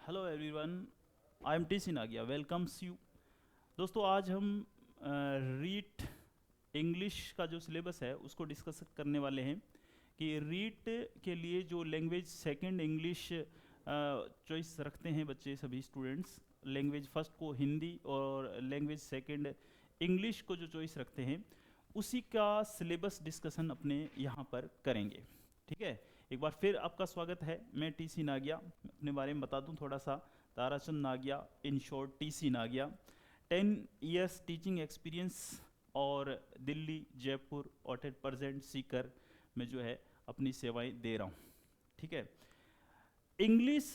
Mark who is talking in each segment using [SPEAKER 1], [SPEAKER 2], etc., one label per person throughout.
[SPEAKER 1] Hello everyone, I am T सिनागिया, welcomes you. दोस्तों, आज हम रीट इंग्लिश का जो सिलेबस है उसको डिस्कस करने वाले हैं कि रीट के लिए जो लैंग्वेज सेकंड इंग्लिश चॉइस रखते हैं बच्चे, सभी स्टूडेंट्स लैंग्वेज फर्स्ट को हिंदी और लैंग्वेज सेकंड इंग्लिश को जो चॉइस रखते हैं उसी का सिलेबस डिस्कशन अपने यहाँ पर करेंगे। ठीक है, एक बार फिर आपका स्वागत है। मैं टी सी नागिया, अपने बारे में बता दूं थोड़ा सा। Tarachand Nagia, in short T C Nagia. 10 years teaching experience और दिल्ली, जयपुर और एट प्रेजेंट सीकर में जो है अपनी सेवाएं दे रहा हूँ। ठीक है, इंग्लिश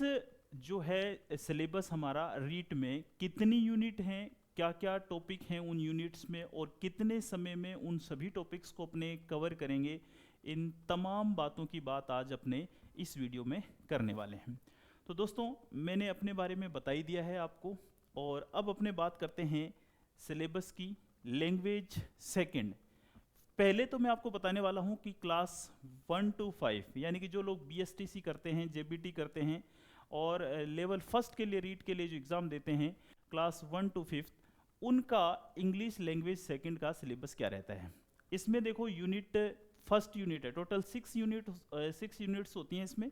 [SPEAKER 1] जो है सिलेबस हमारा रीट में कितनी यूनिट हैं, क्या क्या टॉपिक हैं उन यूनिट्स में और कितने समय में उन सभी टॉपिक्स को अपने कवर करेंगे, इन तमाम बातों की बात आज अपने इस वीडियो में करने वाले हैं। तो दोस्तों, मैंने अपने बारे में बता ही दिया है आपको, और अब अपने बात करते हैं सिलेबस की। लैंग्वेज सेकंड, पहले तो मैं आपको बताने वाला हूं कि क्लास 1 to 5 यानी कि जो लोग BSTC करते हैं, JBT करते हैं और लेवल फर्स्ट के लिए रीट के लिए जो एग्ज़ाम देते हैं क्लास 1 to 5, उनका इंग्लिश लैंग्वेज सेकंड का सिलेबस क्या रहता है। इसमें देखो, यूनिट फर्स्ट यूनिट है, टोटल 6 यूनिट्स होती हैं इसमें।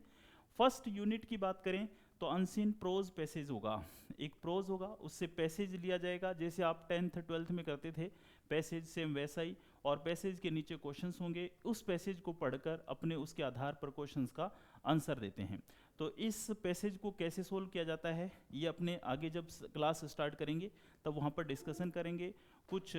[SPEAKER 1] फर्स्ट यूनिट की बात करें तो अनसीन प्रोज पैसेज होगा। एक प्रोज होगा, उससे पैसेज लिया जाएगा, जैसे आप 10th 12th में करते थे पैसेज, सेम वैसा ही। और पैसेज के नीचे क्वेश्चंस होंगे, उस पैसेज को पढ़कर अपने उसके आधार पर क्वेश्चंस का आंसर देते हैं। तो इस पैसेज को कैसे सोल्व किया जाता है ये अपने आगे जब क्लास स्टार्ट करेंगे तब वहाँ पर डिस्कशन करेंगे। कुछ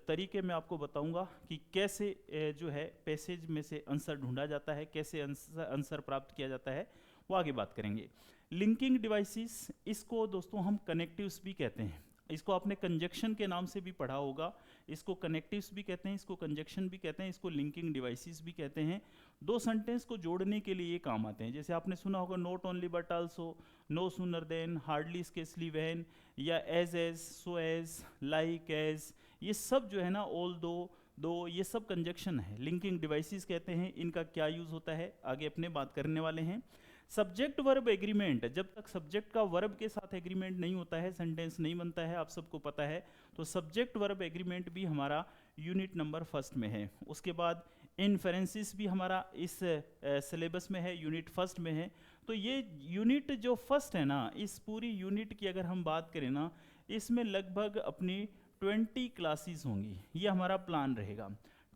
[SPEAKER 1] तरीके मैं आपको बताऊंगा कि कैसे जो है पैसेज में से आंसर ढूंढा जाता है, कैसे आंसर प्राप्त किया जाता है, वो आगे बात करेंगे। लिंकिंग डिवाइसेस, इसको दोस्तों हम कनेक्टिव्स भी कहते हैं। इसको आपने कंजक्शन के नाम से भी पढ़ा होगा। इसको कनेक्टिव्स भी कहते हैं, इसको कंजक्शन भी कहते हैं, इसको लिंकिंग डिवाइसेस भी कहते हैं। दो सेंटेंस को जोड़ने के लिए ये काम आते हैं। जैसे आपने सुना होगा not only but also, no sooner than, hardly scarcely when, या as, so as, like as, ये सब जो है ना, ऑल दो, ये सब कंजक्शन है, लिंकिंग डिवाइसेस कहते हैं। इनका क्या यूज़ होता है आगे अपने बात करने वाले हैं। सब्जेक्ट वर्ब एग्रीमेंट, जब तक सब्जेक्ट का वर्ब के साथ एग्रीमेंट नहीं होता है सेंटेंस नहीं बनता है, आप सबको पता है। तो सब्जेक्ट वर्ब एग्रीमेंट भी हमारा यूनिट नंबर फर्स्ट में है। उसके बाद इनफेरेंसिस भी हमारा इस सिलेबस में है, यूनिट फर्स्ट में है। तो ये यूनिट जो फर्स्ट है ना, इस पूरी यूनिट की अगर हम बात करें ना, इसमें लगभग अपनी 20 क्लासेस होंगी, ये हमारा प्लान रहेगा।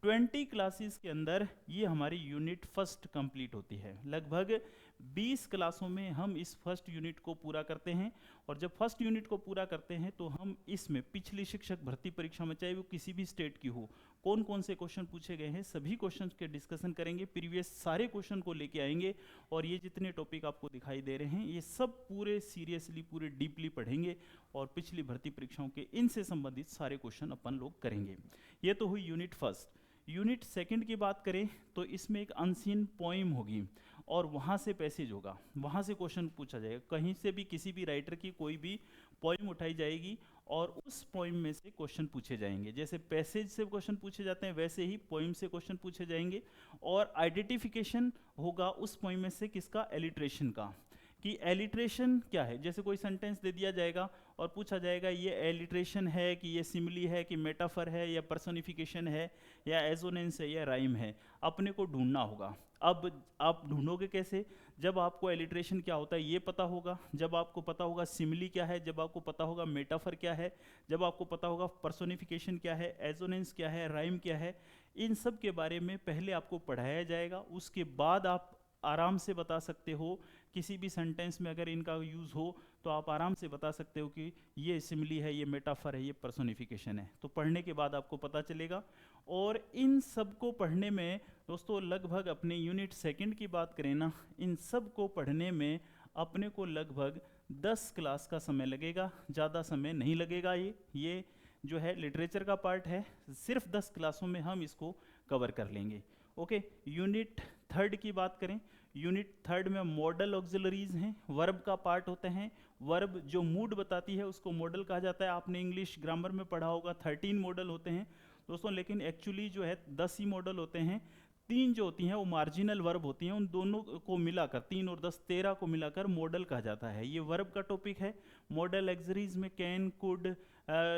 [SPEAKER 1] 20 क्लासेस के अंदर ये हमारी यूनिट फर्स्ट कंप्लीट होती है। लगभग 20 क्लासों में हम इस फर्स्ट यूनिट को पूरा करते हैं। और जब फर्स्ट यूनिट को पूरा करते हैं तो हम इसमें पिछली शिक्षक भर्ती परीक्षा में, चाहे वो किसी भी स्टेट की हो, कौन कौन से क्वेश्चन पूछे गए हैं सभी क्वेश्चन के डिस्कशन करेंगे। प्रीवियस सारे क्वेश्चन को लेके आएंगे और ये जितने टॉपिक आपको दिखाई दे रहे हैं ये सब पूरे सीरियसली, पूरे डीपली पढ़ेंगे और पिछली भर्ती परीक्षाओं के इनसे संबंधित सारे क्वेश्चन अपन लोग करेंगे। ये तो हुई यूनिट फर्स्ट। यूनिट सेकंड की बात करें तो इसमें एक अनसीन पोइम होगी और वहाँ से पैसेज होगा, वहाँ से क्वेश्चन पूछा जाएगा। कहीं से भी किसी भी राइटर की कोई भी पोइम उठाई जाएगी और उस पोइम में से क्वेश्चन पूछे जाएंगे। जैसे पैसेज से क्वेश्चन पूछे जाते हैं वैसे ही पोइम से क्वेश्चन पूछे जाएंगे। और आइडेंटिफिकेशन होगा उस पोइम में से किसका, एलिट्रेशन का, कि एलिट्रेशन क्या है। जैसे कोई सेंटेंस दे दिया जाएगा और पूछा जाएगा ये एलिट्रेशन है कि ये सिमिली है कि मेटाफर है या पर्सोनिफिकेशन है या एजोनेंस है या राइम है, अपने को ढूंढना होगा। अब आप ढूंढोगे कैसे, जब आपको एलिट्रेशन क्या होता है ये पता होगा, जब आपको पता होगा सिमिली क्या है, जब आपको पता होगा मेटाफर क्या है, जब आपको पता होगा पर्सोनिफिकेशन क्या है, एजोनेंस क्या है, राइम क्या है। इन सब के बारे में पहले आपको पढ़ाया जाएगा, उसके बाद आप आराम से बता सकते हो। किसी भी सेंटेंस में अगर इनका यूज़ हो तो आप आराम से बता सकते हो कि ये सिमिली है, ये मेटाफर है, ये पर्सोनिफिकेशन है। तो पढ़ने के बाद आपको पता चलेगा। और इन सब को पढ़ने में दोस्तों लगभग अपने यूनिट सेकंड की बात करें ना, इन सब को पढ़ने में अपने को लगभग 10 क्लास का समय लगेगा, ज़्यादा समय नहीं लगेगा। ये जो है लिटरेचर का पार्ट है, सिर्फ 10 क्लासों में हम इसको कवर कर लेंगे। ओके, यूनिट थर्ड की बात करें, यूनिट थर्ड में मॉडल ऑक्सिलरीज हैं, वर्ब का पार्ट होते हैं। वर्ब जो मूड बताती है उसको मॉडल कहा जाता है। आपने इंग्लिश ग्रामर में पढ़ा होगा 13 मॉडल होते हैं दोस्तों, लेकिन एक्चुअली जो है 10 ही मॉडल होते हैं। तीन जो होती हैं वो मार्जिनल वर्ब होती हैं, उन दोनों को मिलाकर 3 और 10 13 को मिलाकर मॉडल कहा जाता है। ये वर्ब का टॉपिक है। मॉडल एक्सरीज में can, could,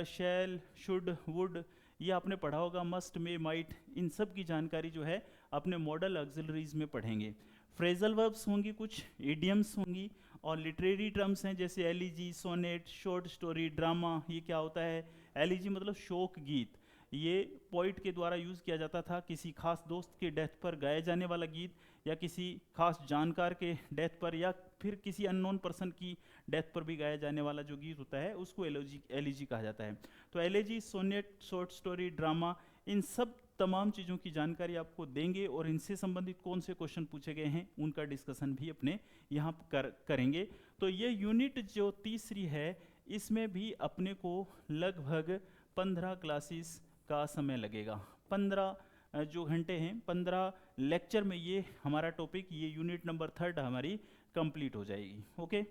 [SPEAKER 1] shall, should, would, ये आपने पढ़ा होगा, मस्ट, मे, माइट, इन सब की जानकारी जो है अपने मॉडल ऑक्सिलरीज में पढ़ेंगे। फ्रेजल वर्ब्स होंगी, कुछ इडियम्स होंगी, और लिटरेरी टर्म्स हैं जैसे elegy, sonnet, short story, drama. ये क्या होता है? एलिजी मतलब शोक गीत, ये पोइट के द्वारा यूज़ किया जाता था किसी खास दोस्त के डेथ पर गाया जाने वाला गीत, या किसी खास जानकार के डेथ पर, या फिर किसी अननोन पर्सन की डेथ पर भी गाया जाने वाला जो गीत होता है उसको एलिजी कहा जाता है। तो elegy, sonnet, short story, drama, इन सब तमाम चीज़ों की जानकारी आपको देंगे, और इनसे संबंधित कौन से क्वेश्चन पूछे गए हैं उनका डिस्कशन भी अपने यहाँ करेंगे। तो ये यूनिट जो तीसरी है, इसमें भी अपने को लगभग 15 क्लासेस का समय लगेगा। 15 जो घंटे हैं, 15 लेक्चर में ये हमारा टॉपिक, ये यूनिट नंबर 3 हमारी कंप्लीट हो जाएगी। ओके,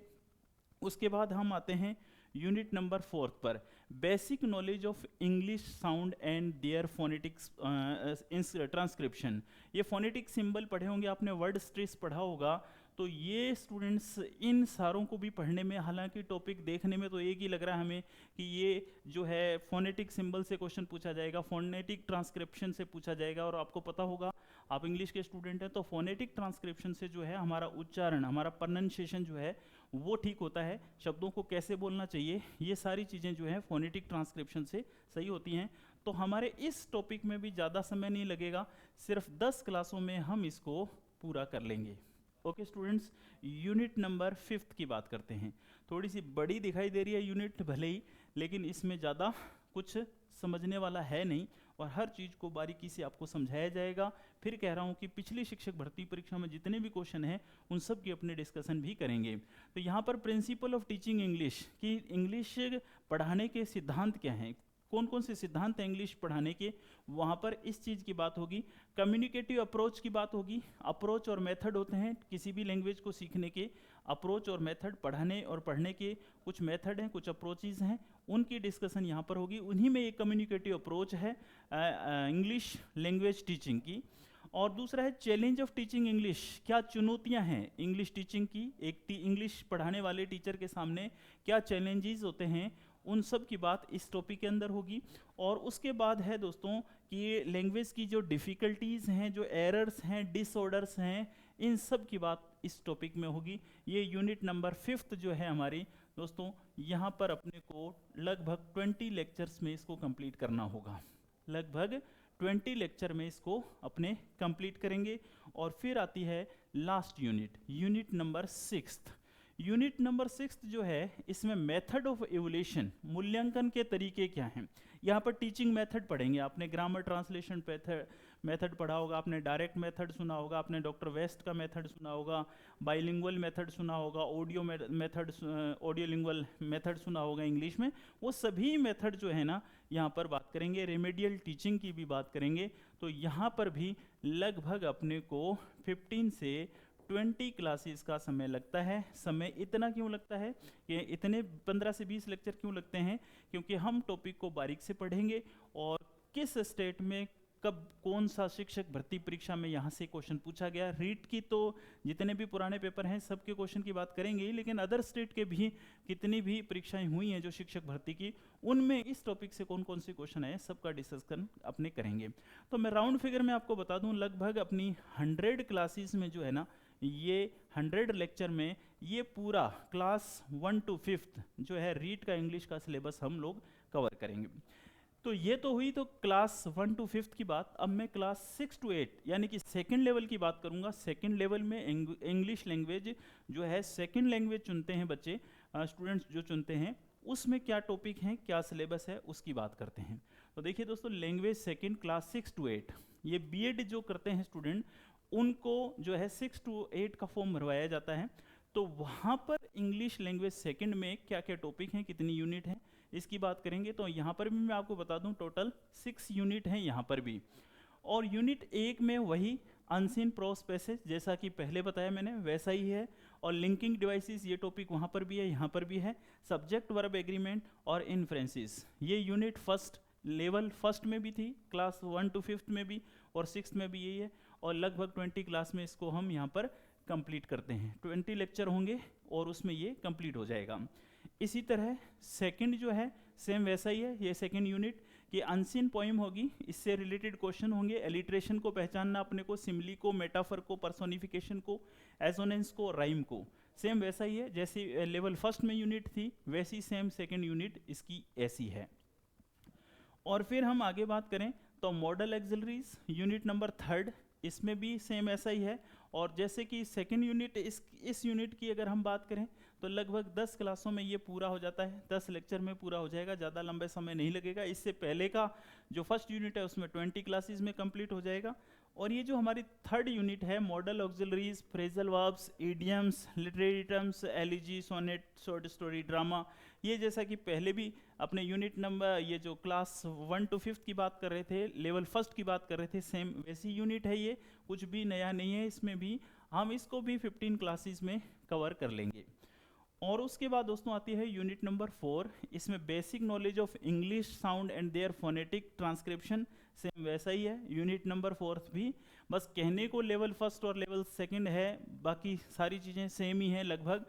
[SPEAKER 1] उसके बाद हम आते हैं यूनिट नंबर 4 पर, basic knowledge of English sound and their phonetics transcription. ये फोनेटिक सिंबल पढ़े होंगे आपने, वर्ड स्ट्रेस पढ़ा होगा, तो ये स्टूडेंट्स इन सारों को भी पढ़ने में, हालांकि टॉपिक देखने में तो एक ही लग रहा है हमें कि ये जो है फोनेटिक सिंबल से क्वेश्चन पूछा जाएगा, फोनेटिक ट्रांसक्रिप्शन से पूछा जाएगा, और आपको पता होगा आप इंग्लिश के स्टूडेंट हैं तो फोनेटिक ट्रांसक्रिप्शन से जो है हमारा उच्चारण, हमारा प्रोनंसिएशन जो है वो ठीक होता है, शब्दों को कैसे बोलना चाहिए, ये सारी चीज़ें जो हैं फोनेटिक ट्रांसक्रिप्शन से सही होती हैं। तो हमारे इस टॉपिक में भी ज़्यादा समय नहीं लगेगा, सिर्फ 10 क्लासों में हम इसको पूरा कर लेंगे। ओके स्टूडेंट्स, यूनिट नंबर 5 की बात करते हैं। थोड़ी सी बड़ी दिखाई दे रही है यूनिट भले ही, लेकिन इसमें ज़्यादा कुछ समझने वाला है नहीं, और हर चीज़ को बारीकी से आपको समझाया जाएगा। फिर कह रहा हूँ कि पिछली शिक्षक भर्ती परीक्षा में जितने भी क्वेश्चन हैं उन सब की अपने डिस्कशन भी करेंगे। तो यहाँ पर प्रिंसिपल ऑफ टीचिंग इंग्लिश, कि इंग्लिश पढ़ाने के सिद्धांत क्या हैं, कौन कौन से सिद्धांत हैं इंग्लिश पढ़ाने के, वहाँ पर इस चीज़ की बात होगी। कम्युनिकेटिव अप्रोच की बात होगी। अप्रोच और मेथड होते हैं किसी भी लैंग्वेज को सीखने के, अप्रोच और मेथड, पढ़ाने और पढ़ने के कुछ मेथड हैं, कुछ अप्रोचेज हैं, उनकी डिस्कशन यहाँ पर होगी। उन्हीं में एक कम्युनिकेटिव अप्रोच है इंग्लिश लैंग्वेज टीचिंग की। और दूसरा है चैलेंज ऑफ टीचिंग इंग्लिश, क्या चुनौतियाँ हैं इंग्लिश टीचिंग की, एक इंग्लिश पढ़ाने वाले टीचर के सामने क्या चैलेंजेस होते हैं, उन सब की बात इस टॉपिक के अंदर होगी। और उसके बाद है दोस्तों कि ये लैंग्वेज की जो डिफ़िकल्टीज़ हैं, जो एरर्स हैं, डिसऑर्डर्स हैं, इन सब की बात इस टॉपिक में होगी। ये यूनिट नंबर 5 जो है हमारी दोस्तों, यहाँ पर अपने को लगभग 20 लेक्चर्स में इसको कंप्लीट करना होगा, लगभग 20 लेक्चर में इसको अपने कंप्लीट करेंगे। और फिर आती है last unit, unit number 6। Unit number 6 जो है, इसमें मेथड ऑफ एवोल्यूशन, मूल्यांकन के तरीके क्या हैं। यहाँ पर टीचिंग मेथड पढ़ेंगे, आपने ग्रामर ट्रांसलेशन मेथड पढ़ा होगा, आपने डायरेक्ट मेथड सुना होगा, आपने डॉक्टर वेस्ट का मेथड सुना होगा, बाइलिंगुअल मेथड सुना होगा, ऑडियो मेथड, ऑडियोलिंगुअल मेथड सुना होगा इंग्लिश में। वो सभी मेथड जो है ना यहाँ पर बात करेंगे। रेमेडियल टीचिंग की भी बात करेंगे। तो यहाँ पर भी लगभग अपने को 15 से 20 क्लासेस का समय लगता है। समय इतना क्यों लगता है, कि इतने 15 से 20 लेक्चर क्यों लगते हैं, क्योंकि हम टॉपिक को बारीक से पढ़ेंगे, और किस स्टेट में कब कौन सा शिक्षक भर्ती परीक्षा में यहाँ से क्वेश्चन पूछा गया। रीट की तो जितने भी पुराने पेपर हैं सबके क्वेश्चन की बात करेंगे ही, लेकिन अदर स्टेट के भी कितनी भी परीक्षाएं हुई हैं जो शिक्षक भर्ती की, उनमें इस टॉपिक से कौन कौन से क्वेश्चन आए सबका डिस्कशन अपने करेंगे। तो मैं राउंड फिगर में आपको बता दूं, लगभग अपनी 100 क्लासेस में जो है ना, ये 100 लेक्चर में ये पूरा क्लास 1 to 5 जो है रीट का इंग्लिश का सिलेबस हम लोग कवर करेंगे। तो ये तो हुई तो क्लास 1 to 5 की बात। अब मैं क्लास 6 to 8 यानी कि सेकंड लेवल की बात करूंगा। सेकंड लेवल में इंग्लिश लैंग्वेज जो है, सेकंड लैंग्वेज चुनते हैं बच्चे, स्टूडेंट्स जो चुनते हैं, उसमें क्या टॉपिक हैं, क्या सिलेबस है, उसकी बात करते हैं। तो देखिए दोस्तों, लैंग्वेज सेकंड क्लास 6 to 8, ये बीएड जो करते हैं स्टूडेंट, उनको जो है 6 to 8 का फॉर्म भरवाया जाता है। तो वहाँ पर इंग्लिश लैंग्वेज सेकंड में क्या क्या टॉपिक हैं, कितनी यूनिट हैं, इसकी बात करेंगे। तो यहाँ पर भी मैं आपको बता दूं, टोटल 6 यूनिट हैं यहाँ पर भी। और यूनिट 1 में वही अनसीन प्रोस पैसेज, जैसा कि पहले बताया मैंने वैसा ही है। और लिंकिंग डिवाइसेस, ये टॉपिक वहाँ पर भी है, यहाँ पर भी है। सब्जेक्ट वर्ब एग्रीमेंट और इन्फ्रेंसेस, ये यूनिट फर्स्ट लेवल फर्स्ट में भी थी, क्लास 1 to 5 में भी, और 6th में भी यही है। और लगभग 20 क्लास में इसको हम यहाँ पर कंप्लीट करते हैं। 20 लेक्चर होंगे और उसमें ये कंप्लीट हो जाएगा। इसी तरह सेकंड जो है सेम वैसा ही है, ये सेकंड यूनिट कि अनसीन पोइम होगी, इससे रिलेटेड क्वेश्चन होंगे, एलिट्रेशन को पहचानना अपने को, सिमिली को, मेटाफर को, पर्सोनिफिकेशन को, एसोनेंस को, राइम को। सेम वैसा ही है जैसे लेवल फर्स्ट में यूनिट थी, वैसी सेम सेकंड यूनिट इसकी ऐसी है। और फिर हम आगे बात करें तो model auxiliaries unit number third, इसमें भी सेम ऐसा ही है। और जैसे कि सेकंड यूनिट, इस यूनिट की अगर हम बात करें तो लगभग 10 क्लासों में ये पूरा हो जाता है, 10 लेक्चर में पूरा हो जाएगा, ज़्यादा लंबे समय नहीं लगेगा। इससे पहले का जो फर्स्ट यूनिट है उसमें 20 क्लासेस में कंप्लीट हो जाएगा। और ये जो हमारी थर्ड यूनिट है modal auxiliaries, phrasal verbs, idioms, literary terms, elegy, sonnet, short story, drama, ये जैसा कि पहले भी अपने यूनिट नंबर ये जो क्लास 1 to 5 की बात कर रहे थे, लेवल फर्स्ट की बात कर रहे थे, सेम वैसी यूनिट है ये, कुछ भी नया नहीं है इसमें भी। हम इसको भी 15 क्लासेस में कवर कर लेंगे। और उसके बाद दोस्तों आती है यूनिट नंबर 4, इसमें basic knowledge of English sound and their phonetic transcription, same वैसा ही है यूनिट नंबर 4 भी। बस कहने को लेवल फर्स्ट और लेवल सेकंड है, बाकी सारी चीज़ें सेम ही हैं लगभग।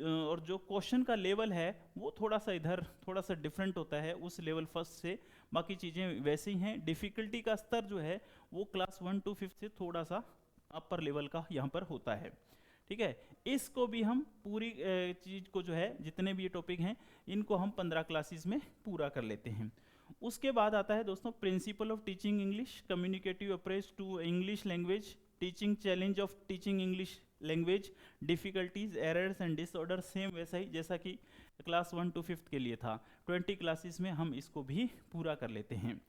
[SPEAKER 1] और जो क्वेश्चन का लेवल है वो थोड़ा सा इधर थोड़ा सा डिफरेंट होता है उस लेवल फर्स्ट से, बाकी चीज़ें वैसे ही हैं। डिफ़िकल्टी का स्तर जो है वो क्लास 1 to 5 से थोड़ा सा अपर लेवल का यहाँ पर होता है, ठीक है। इसको भी हम पूरी चीज़ को जो है, जितने भी ये टॉपिक हैं इनको हम 15 क्लासेस में पूरा कर लेते हैं। उसके बाद आता है दोस्तों principle of teaching English, communicative approach to English language, teaching challenge of teaching English language, difficulties, errors and disorder, same वैसा ही जैसा कि क्लास 1 to 5 के लिए था। 20 क्लासेस में हम इसको भी पूरा कर लेते हैं।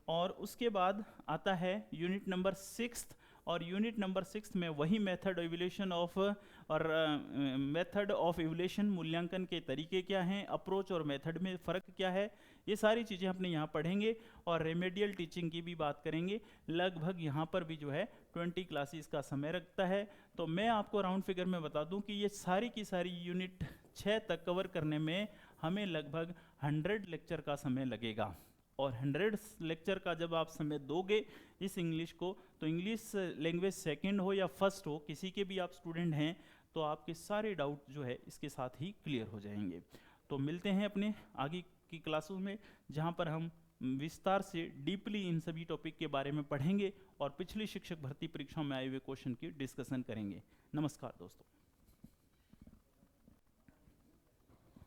[SPEAKER 1] और उसके बाद आता है यूनिट नंबर 6, और यूनिट नंबर 6 में वही मेथड इवोल्यूशन ऑफ और मेथड ऑफ इवोल्यूशन, मूल्यांकन के तरीके क्या हैं, अप्रोच और मेथड में फ़र्क क्या है, ये सारी चीज़ें अपने यहाँ पढ़ेंगे। और रेमेडियल टीचिंग की भी बात करेंगे। लगभग यहाँ पर भी जो है 20 क्लासेस का समय रखता है। तो मैं आपको राउंड फिगर में बता दूं कि ये सारी की सारी यूनिट 6 तक कवर करने में हमें लगभग 100 लेक्चर का समय लगेगा। और 100 लेक्चर का जब आप समय दोगे इस इंग्लिश को, तो इंग्लिश लैंग्वेज सेकंड हो या फर्स्ट हो, किसी के भी आप स्टूडेंट हैं, तो आपके सारे डाउट जो है इसके साथ ही क्लियर हो जाएंगे। तो मिलते हैं अपने आगे की क्लासों में, जहाँ पर हम विस्तार से डीपली इन सभी टॉपिक के बारे में पढ़ेंगे और पिछली शिक्षक भर्ती परीक्षाओं में आए हुए क्वेश्चन की डिस्कशन करेंगे। नमस्कार दोस्तों।